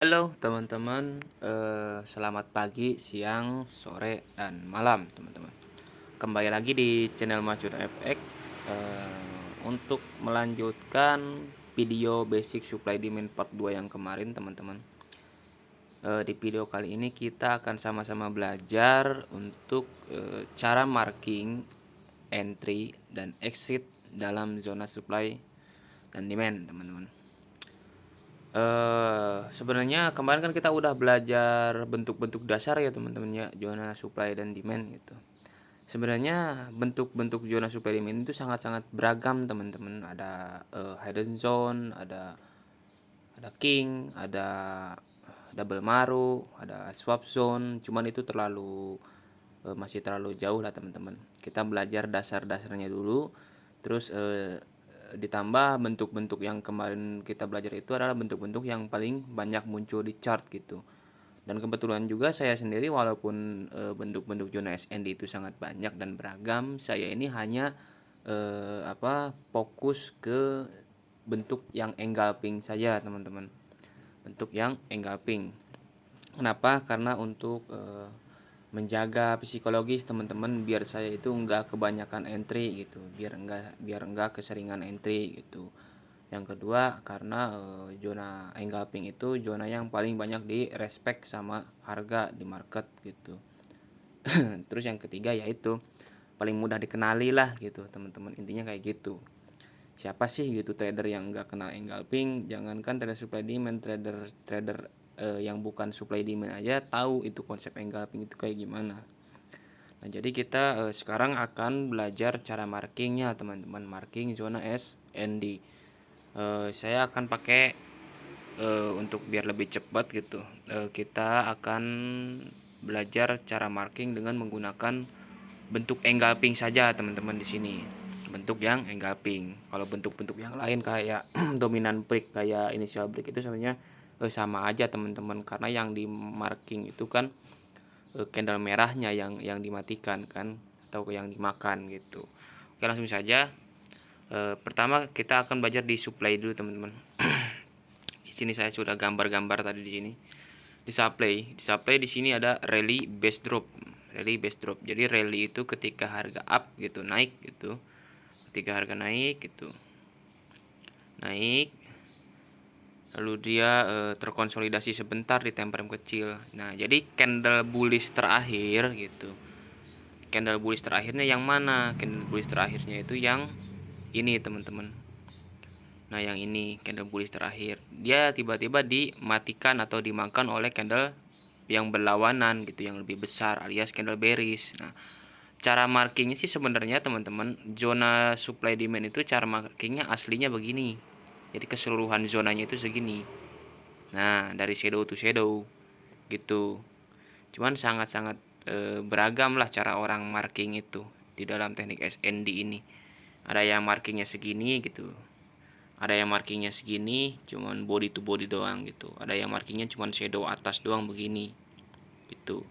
Halo teman-teman, selamat pagi, siang, sore, dan malam teman-teman. Kembali lagi di channel Masjid FX untuk melanjutkan video basic supply demand part 2 yang kemarin teman-teman. Di video kali ini kita akan sama-sama belajar untuk cara marking entry dan exit dalam zona supply dan demand teman-teman. Sebenarnya kemarin kan kita udah belajar bentuk-bentuk dasar ya teman-teman ya, zona supply dan demand gitu. Sebenarnya bentuk-bentuk zona supply demand itu sangat-sangat beragam teman-teman. Ada hidden zone, ada king, ada double maru, ada swap zone. Cuman itu masih terlalu jauh lah teman-teman. Kita belajar dasar-dasarnya dulu. Terus ditambah bentuk-bentuk yang kemarin kita belajar itu adalah bentuk-bentuk yang paling banyak muncul di chart gitu. Dan kebetulan juga saya sendiri walaupun bentuk-bentuk zona SND itu sangat banyak dan beragam, saya ini hanya fokus ke bentuk yang engulfing saja teman-teman. Bentuk yang engulfing. Kenapa? Karena untuk menjaga psikologis teman-teman biar saya itu enggak kebanyakan entry gitu, biar enggak keseringan entry gitu. Yang kedua karena zona engulfing itu zona yang paling banyak di respect sama harga di market gitu. Terus yang ketiga yaitu paling mudah dikenali lah gitu teman-teman, intinya kayak gitu. Siapa sih gitu trader yang enggak kenal engulfing? Jangankan trader supply demand, trader trader yang bukan supply demand aja tahu itu konsep engulfing itu kayak gimana. Nah, jadi kita sekarang akan belajar cara markingnya teman-teman, marking zona SND. Saya akan pakai untuk biar lebih cepat gitu. Kita akan belajar cara marking dengan menggunakan bentuk engulfing saja teman-teman di sini. Bentuk yang engulfing. Kalau bentuk-bentuk yang lain kayak dominant break, kayak initial break itu sebenarnya sama aja teman-teman, karena yang di marking itu kan candle merahnya yang dimatikan kan, atau yang dimakan gitu. Oke, langsung saja. Pertama kita akan belajar di supply dulu teman-teman. Di sini saya sudah gambar-gambar tadi di sini. Di supply di sini ada rally base drop. Rally base drop. Jadi rally itu ketika harga up gitu, naik gitu. Ketika harga naik gitu. Naik lalu dia terkonsolidasi sebentar di time frame kecil. Nah, jadi candle bullish terakhir gitu. Candle bullish terakhirnya yang mana? Candle bullish terakhirnya itu yang ini teman-teman. Nah, yang ini candle bullish terakhir. Dia tiba-tiba dimatikan atau dimakan oleh candle yang berlawanan gitu, yang lebih besar alias candle bearish. Nah, cara markingnya sih sebenarnya teman-teman, zona supply demand itu cara markingnya aslinya begini. Jadi keseluruhan zonanya itu segini. Nah, dari shadow to shadow gitu. Cuman sangat-sangat beragam lah cara orang marking itu di dalam teknik SND ini. Ada yang markingnya segini gitu, ada yang markingnya segini cuman body to body doang gitu, ada yang markingnya cuman shadow atas doang begini gitu.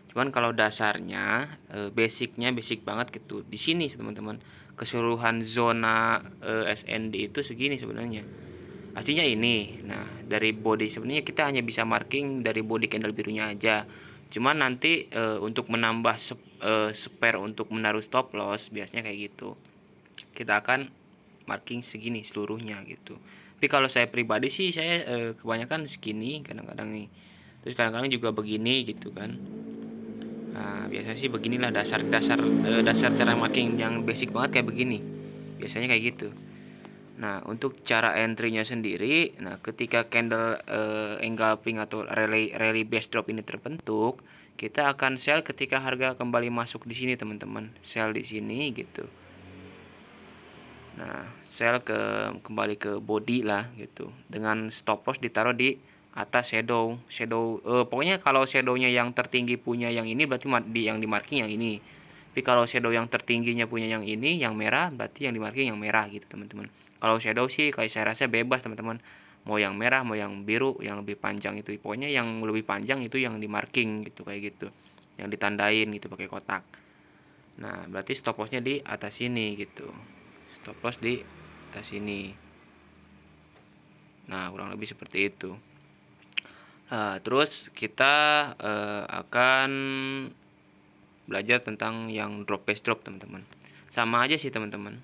Cuman kalau dasarnya basicnya basic banget gitu di sini teman-teman. Keseluruhan zona SND itu segini sebenarnya aslinya ini. Nah, dari body sebenarnya kita hanya bisa marking dari body candle birunya aja. Cuman nanti untuk menambah spare untuk menaruh stop loss biasanya kayak gitu. Kita akan marking segini seluruhnya gitu. Tapi kalau saya pribadi sih saya kebanyakan segini kadang-kadang nih. Terus kadang-kadang juga begini gitu kan. Nah, biasanya sih beginilah dasar cara marking yang basic banget kayak begini. Biasanya kayak gitu. Nah, untuk cara entry-nya sendiri, nah ketika candle engulfing atau rally base drop ini terbentuk, kita akan sell ketika harga kembali masuk di sini, teman-teman. Sell di sini gitu. Nah, sell kembali ke body lah gitu. Dengan stop loss ditaruh di atas shadow. Pokoknya kalau shadownya yang tertinggi punya yang ini berarti yang di marking yang ini. Tapi kalau shadow yang tertingginya punya yang ini, yang merah, berarti yang di marking yang merah gitu, teman-teman. Kalau shadow sih kayak saya rasa bebas, teman-teman. Mau yang merah, mau yang biru, yang lebih panjang itu. Pokoknya yang lebih panjang itu yang di marking gitu, kayak gitu. Yang ditandain gitu pakai kotak. Nah, berarti stop lossnya di atas sini gitu. Stop loss di atas sini. Nah, kurang lebih seperti itu. Terus kita akan belajar tentang yang drop base drop, teman-teman. Sama aja sih, teman-teman.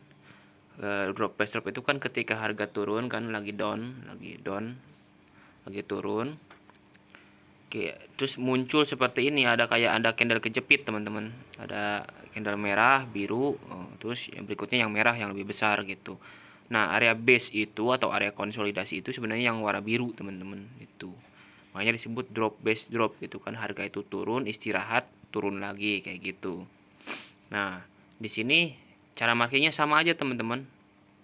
Drop base drop itu kan ketika harga turun kan, lagi down, lagi turun. Oke, terus muncul seperti ini, ada candle kejepit, teman-teman. Ada candle merah, biru, terus yang berikutnya yang merah yang lebih besar gitu. Nah, area base itu atau area konsolidasi itu sebenarnya yang warna biru, teman-teman. Itu. Makanya disebut drop base drop gitu kan, harga itu turun, istirahat, turun lagi kayak gitu. Nah, di sini cara markingnya sama aja, teman-teman.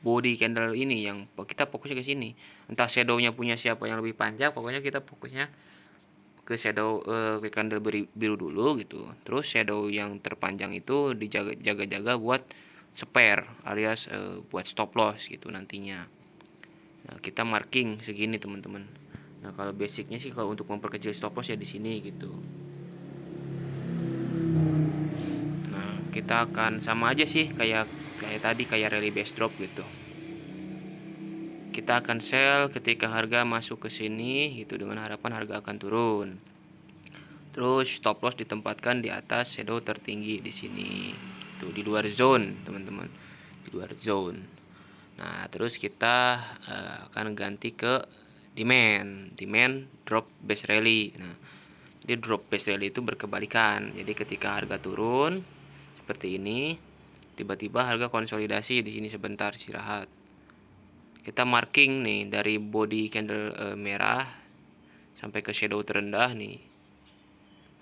Body candle ini yang kita fokusnya ke sini. Entah shadownya punya siapa yang lebih panjang, pokoknya kita fokusnya ke shadow, ke candle biru dulu gitu. Terus shadow yang terpanjang itu dijaga-jaga buat spare alias buat stop loss gitu nantinya. Nah, kita marking segini, teman-teman. Nah, kalau basicnya sih kalau untuk memperkecil stop loss ya di sini gitu. Nah, kita akan sama aja sih kayak tadi, kayak rally base drop gitu. Kita akan sell ketika harga masuk ke sini gitu dengan harapan harga akan turun. Terus stop loss ditempatkan di atas shadow tertinggi di sini. Itu di luar zone, teman-teman. Di luar zone. Nah, terus kita akan ganti ke demand drop base rally. Nah, jadi drop base rally itu berkebalikan. Jadi ketika harga turun seperti ini, tiba-tiba harga konsolidasi di sini sebentar istirahat. Kita marking nih dari body candle merah sampai ke shadow terendah nih.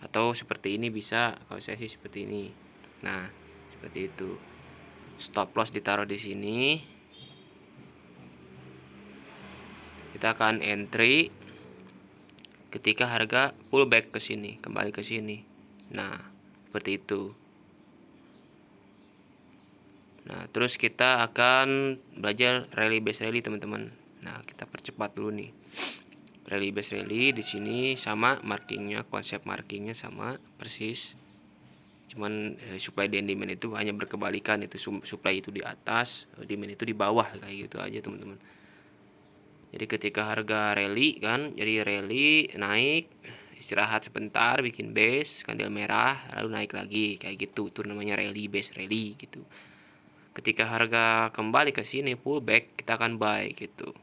Atau seperti ini bisa, kalau saya sih seperti ini. Nah, seperti itu. Stop loss ditaruh di sini. Kita akan entry ketika harga pullback ke sini, kembali ke sini. Nah, seperti itu. Nah, terus kita akan belajar rally base rally, teman-teman. Nah, kita percepat dulu nih. Rally base rally di sini sama markingnya, konsep markingnya sama persis. Cuman supply dan demand itu hanya berkebalikan, itu supply itu di atas, demand itu di bawah, kayak gitu aja, teman-teman. Jadi ketika harga rally kan, jadi rally naik, istirahat sebentar, bikin base candle merah, lalu naik lagi kayak gitu. Itu namanya rally base rally gitu. Ketika harga kembali ke sini pullback, kita akan buy gitu.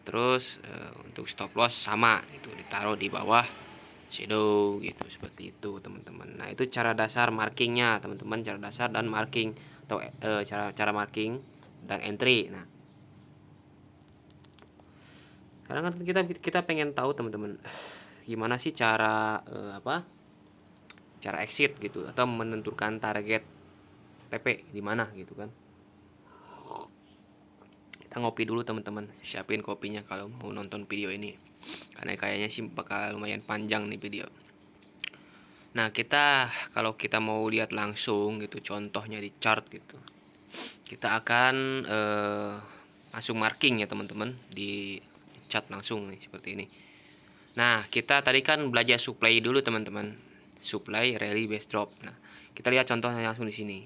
Terus untuk stop loss sama gitu, ditaruh di bawah shadow gitu, seperti itu, teman-teman. Nah, itu cara dasar markingnya, teman-teman. Cara dasar dan marking atau cara marking dan entry. Nah, sekarang kan kita pengen tahu, teman-teman, gimana sih cara cara exit gitu atau menentukan target TP di mana gitu kan. Kita ngopi dulu, teman-teman. Siapin kopinya kalau mau nonton video ini. Karena kayaknya sih bakal lumayan panjang nih video. Nah, kalau kita mau lihat langsung gitu contohnya di chart gitu. Kita akan langsung marking ya, teman-teman, di chart langsung nih seperti ini. Nah, kita tadi kan belajar supply dulu, teman-teman. Supply, rally, base drop. Nah, kita lihat contohnya langsung di sini.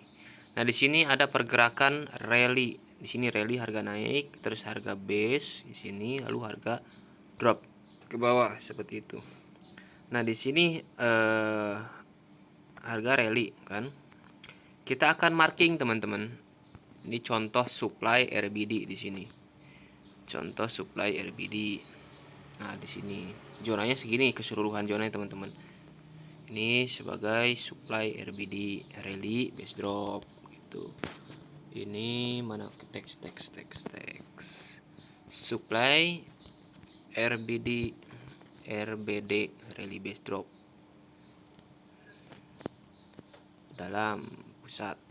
Nah, di sini ada pergerakan rally. Di sini rally harga naik, terus harga base di sini, lalu harga drop ke bawah seperti itu. Nah, di sini harga rally kan. Kita akan marking, teman-teman. Ini contoh supply RBD di sini. Contoh supply RBD. Nah, di sini zonanya segini, keseluruhan zonanya, teman-teman. Ini sebagai supply RBD, rally base drop gitu. Ini mana teks supply RBD rally base drop dalam pusat.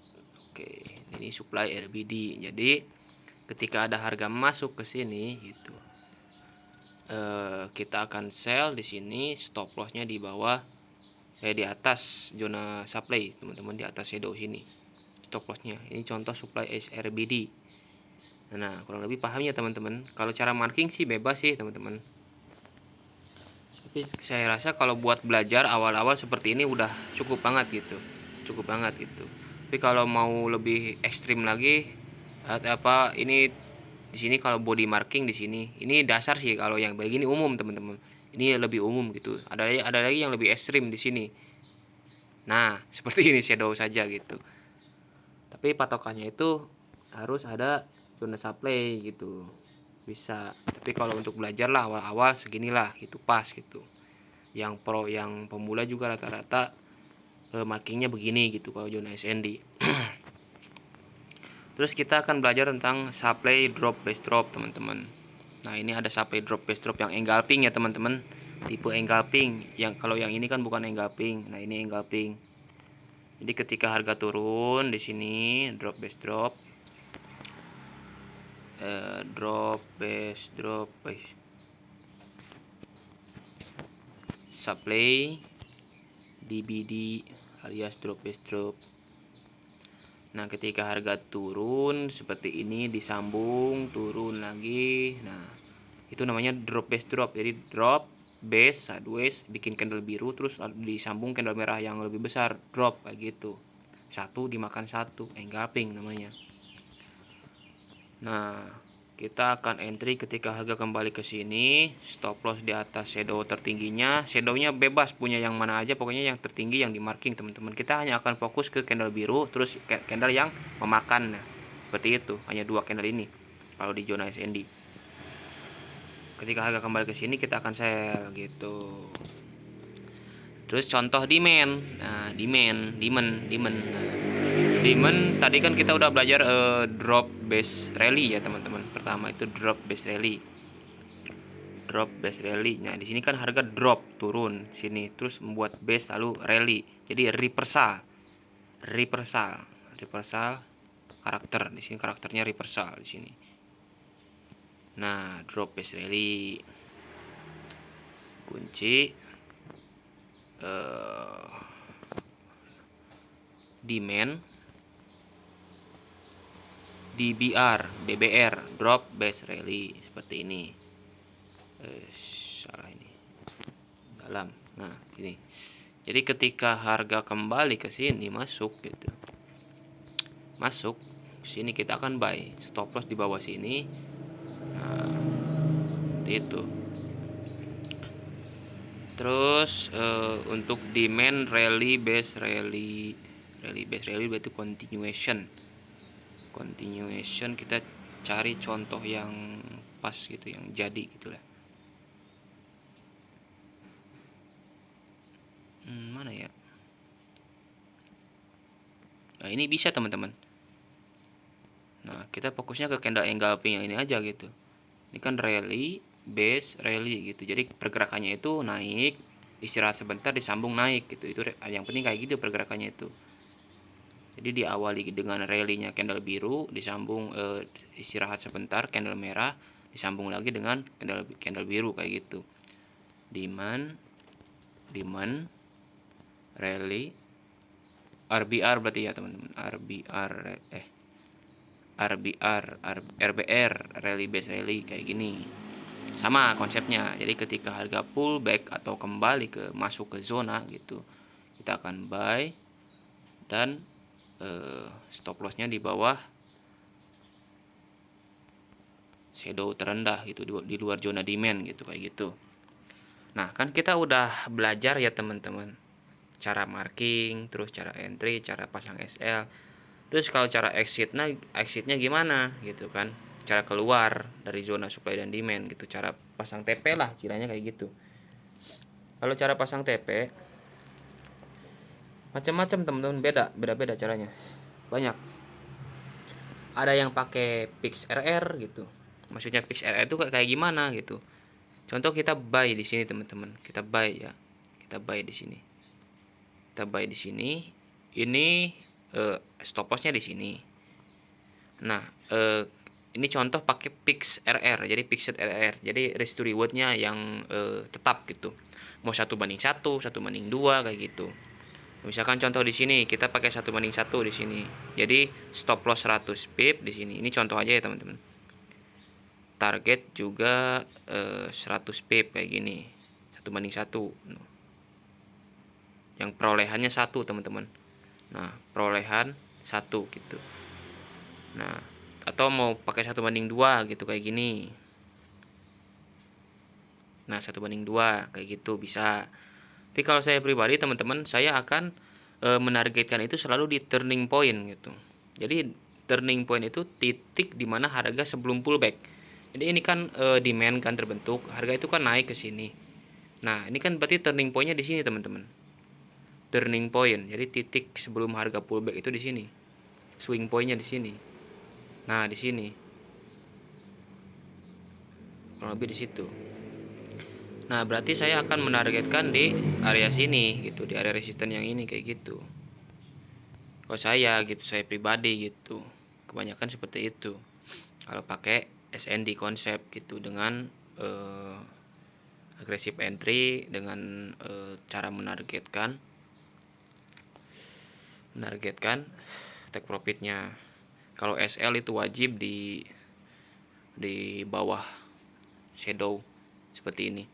Oke, ini supply RBD. Jadi ketika ada harga masuk ke sini gitu, kita akan sell di sini, stop lossnya di bawah, di atas zona supply, teman-teman, di atas shadow sini stop lossnya. Ini contoh supply RBD. Nah, kurang lebih paham ya, teman-teman. Kalau cara marking sih bebas sih, teman-teman. Tapi saya rasa kalau buat belajar awal-awal seperti ini udah cukup banget gitu. Tapi kalau mau lebih ekstrim lagi, ini Di sini kalau body marking di sini. Ini dasar sih, kalau yang begini umum teman-teman. Ini lebih umum gitu. Ada lagi yang lebih ekstrim di sini. Nah, seperti ini shadow saja gitu. Tapi patokannya itu harus ada zona supply gitu. Bisa. Tapi kalau untuk belajar lah awal-awal seginilah gitu, pas gitu. Yang pro, yang pemula juga rata-rata markingnya begini gitu kalau zona SND. Terus kita akan belajar tentang supply drop base drop teman-teman. Nah ini ada supply drop base drop yang engulfing ya teman-teman. Tipe engulfing. Yang kalau yang ini kan bukan engulfing. Nah ini engulfing. Jadi ketika harga turun di sini drop base drop, drop base supply DBD alias drop base drop. Nah ketika harga turun seperti ini disambung turun lagi, nah itu namanya drop base drop. Jadi drop base sideways bikin candle biru, terus disambung candle merah yang lebih besar, drop kayak gitu. Satu dimakan satu, engulfing namanya. Nah kita akan entry ketika harga kembali ke sini, stop loss di atas shadow tertingginya. Shadownya bebas punya yang mana aja, pokoknya yang tertinggi yang di marking teman-teman. Kita hanya akan fokus ke candle biru, terus candle yang memakan. Nah, seperti itu, hanya dua candle ini kalau di zona SND. Ketika harga kembali ke sini kita akan sell gitu. Terus contoh demand. Nah, demand. Demand tadi kan kita udah belajar drop base rally ya teman-teman. Pertama itu drop base rally. Drop base rally. Nah, di sini kan harga drop turun sini, terus membuat base lalu rally. Jadi reversal. Reversal karakter. Di sini karakternya reversal di sini. Nah, drop base rally. Kunci demand DBR drop base rally seperti ini. Salah ini dalam. Nah ini jadi ketika harga kembali ke sini masuk gitu, masuk sini kita akan buy, stop loss di bawah sini. Nah itu. Terus untuk demand rally base rally berarti continuation kita cari contoh yang pas gitu, yang jadi gitulah. Mana ya? Nah ini bisa teman-teman. Nah kita fokusnya ke candle engulfing yang ini aja gitu. Ini kan rally base rally gitu. Jadi pergerakannya itu naik, istirahat sebentar, disambung naik gitu. Itu yang penting kayak gitu pergerakannya itu. Jadi diawali dengan rally-nya candle biru, disambung istirahat sebentar candle merah, disambung lagi dengan candle biru kayak gitu. Demand rally RBR berarti ya teman-teman. RBR rally base rally kayak gini. Sama konsepnya. Jadi ketika harga pullback atau kembali ke masuk ke zona gitu, kita akan buy dan stop lossnya di bawah shadow terendah gitu, di luar zona demand gitu kayak gitu. Nah kan kita udah belajar ya teman-teman, cara marking, terus cara entry, cara pasang SL. Terus kalau cara exitnya gimana gitu kan, cara keluar dari zona supply dan demand gitu, cara pasang TP lah istilahnya kayak gitu. Kalau cara pasang TP macam-macam teman-teman, beda caranya, banyak. Ada yang pakai fix RR gitu. Maksudnya fix RR itu kayak gimana gitu. Contoh kita buy di sini teman-teman, kita buy ya, kita buy di sini, kita buy di sini. Ini stop lossnya di sini. Nah ini contoh pakai fix RR, jadi fixed RR, jadi risk to rewardnya yang tetap gitu. Mau 1:1, 1:2 kayak gitu. Misalkan contoh di sini kita pakai 1:1 di sini. Jadi stop loss 100 pip di sini. Ini contoh aja ya teman-teman. Target juga 100 pip kayak gini. 1:1. Yang perolehannya 1 teman-teman. Nah, perolehan 1 gitu. Nah, atau mau pakai 1:2 gitu kayak gini. Nah, 1:2 kayak gitu bisa. Tapi kalau saya pribadi teman-teman, saya akan menargetkan itu selalu di turning point gitu. Jadi turning point itu titik di mana harga sebelum pullback. Jadi ini kan demand kan terbentuk, harga itu kan naik ke sini. Nah, ini kan berarti turning pointnya di sini teman-teman. Turning point. Jadi titik sebelum harga pullback itu di sini. Swing pointnya di sini. Nah, di sini. Kurang lebih di situ. Nah, berarti saya akan menargetkan di area sini gitu, di area resisten yang ini kayak gitu. Kalau saya gitu, saya pribadi gitu. Kebanyakan seperti itu. Kalau pakai SND konsep gitu dengan agresif entry dengan cara menargetkan take profitnya. Kalau SL itu wajib di bawah shadow seperti ini.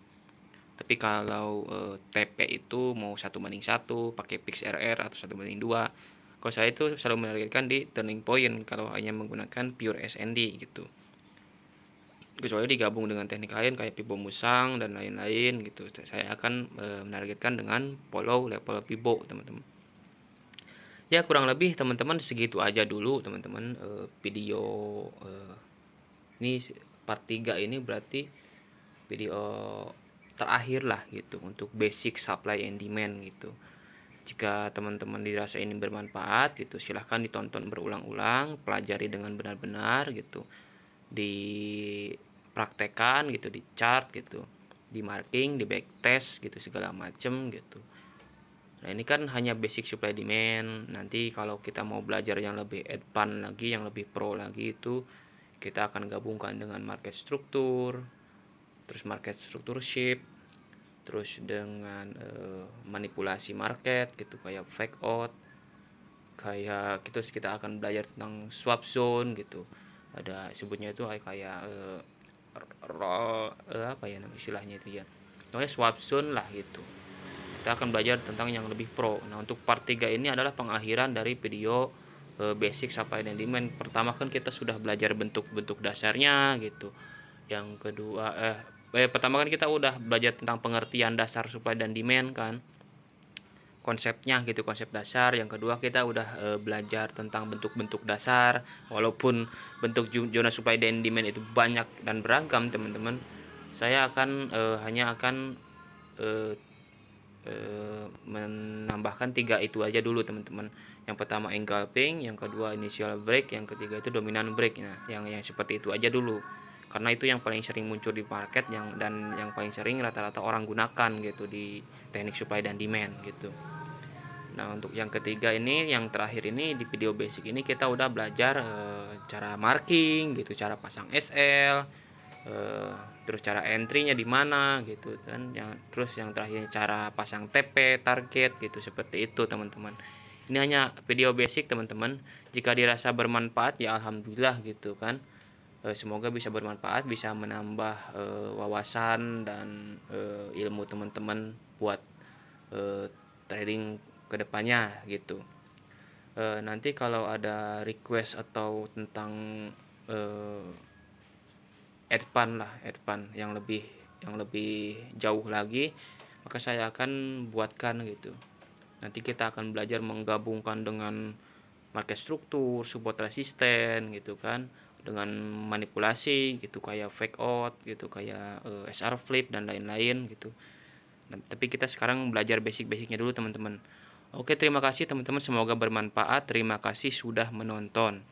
Tapi kalau TP itu mau 1:1 pakai fix RR atau 1:2. Kalau saya itu selalu menargetkan di turning point kalau hanya menggunakan pure SND gitu. Kecuali digabung dengan teknik lain kayak Fibo Musang dan lain-lain gitu. Saya akan menargetkan dengan follow level Fibo, teman-teman. Ya, kurang lebih teman-teman segitu aja dulu, teman-teman. Video ini part 3 ini berarti video terakhir lah gitu untuk basic supply and demand gitu. Jika teman-teman dirasa ini bermanfaat gitu, silahkan ditonton berulang-ulang, pelajari dengan benar-benar gitu, dipraktekan gitu, di chart gitu, di marking, di backtest gitu segala macem gitu. Nah, ini kan hanya basic supply demand. Nanti kalau kita mau belajar yang lebih advance lagi, yang lebih pro lagi, itu kita akan gabungkan dengan market struktur, terus market struktur shift, terus dengan manipulasi market gitu kayak fake out, kayak gitu. Kita akan belajar tentang swap zone gitu, ada sebutnya itu kayak roll apa ya nama istilahnya itu ya, pokoknya swap zone lah gitu. Kita akan belajar tentang yang lebih pro. Nah, untuk part 3 ini adalah pengakhiran dari video basic supply dan demand. Pertama kan kita sudah belajar bentuk-bentuk dasarnya gitu. Yang kedua pertama kan kita udah belajar tentang pengertian dasar supply dan demand kan, konsepnya gitu, konsep dasar. Yang kedua kita udah belajar tentang bentuk-bentuk dasar. Walaupun bentuk zona supply dan demand itu banyak dan beragam teman-teman, saya akan hanya akan menambahkan 3 itu aja dulu teman-teman. Yang pertama engulfing, yang kedua initial break, yang ketiga itu dominant break. Nah, yang seperti itu aja dulu, karena itu yang paling sering muncul di market dan yang paling sering rata-rata orang gunakan gitu di teknik supply dan demand gitu. Nah, untuk yang ketiga ini, yang terakhir ini, di video basic ini kita udah belajar cara marking gitu, cara pasang SL, terus cara entry-nya di mana gitu kan. Terus yang terakhir cara pasang TP target gitu, seperti itu teman-teman. Ini hanya video basic teman-teman. Jika dirasa bermanfaat ya alhamdulillah gitu kan. Semoga bisa bermanfaat, bisa menambah wawasan dan ilmu teman-teman buat trading kedepannya gitu. Nanti kalau ada request atau tentang advance yang lebih jauh lagi, maka saya akan buatkan gitu. Nanti kita akan belajar menggabungkan dengan market struktur, support resisten gitu kan, dengan manipulasi gitu kayak fake out gitu, kayak SR flip dan lain-lain gitu. Nah, tapi kita sekarang belajar basic-basicnya dulu teman-teman. Oke, terima kasih teman-teman, semoga bermanfaat. Terima kasih sudah menonton.